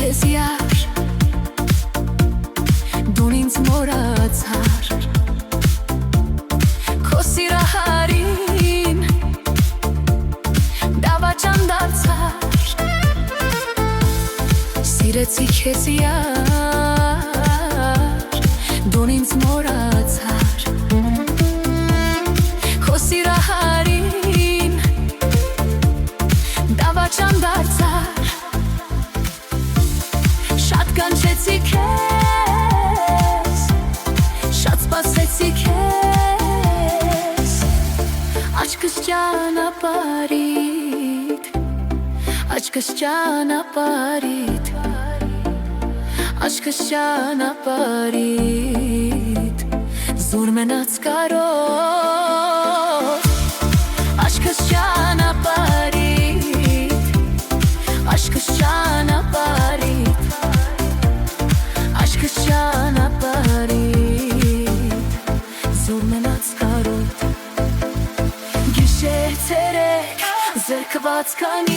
քեզ յար, դուն ինձ մոռացար, քո սիրահարին դավաճան դարձար, սիրեցի քեզ յար, դուն ինձ մոռացար, քո սիրահարին դավաճան դարձար, շատ կանչեցի քեզ, շատ սպասեցի քեզ, աչքս ճանապարհիդ, աչքս ճանապարհիդ, աչքս ճանապարհիդ, զուր մնաց կարով, աչքս ճանապարհիդ, aşkı ճանապարհիդ, aşkı ճանապարհիդ, զուր մնաց կարոտ, գիշեր ցերեկ, զրկված քանի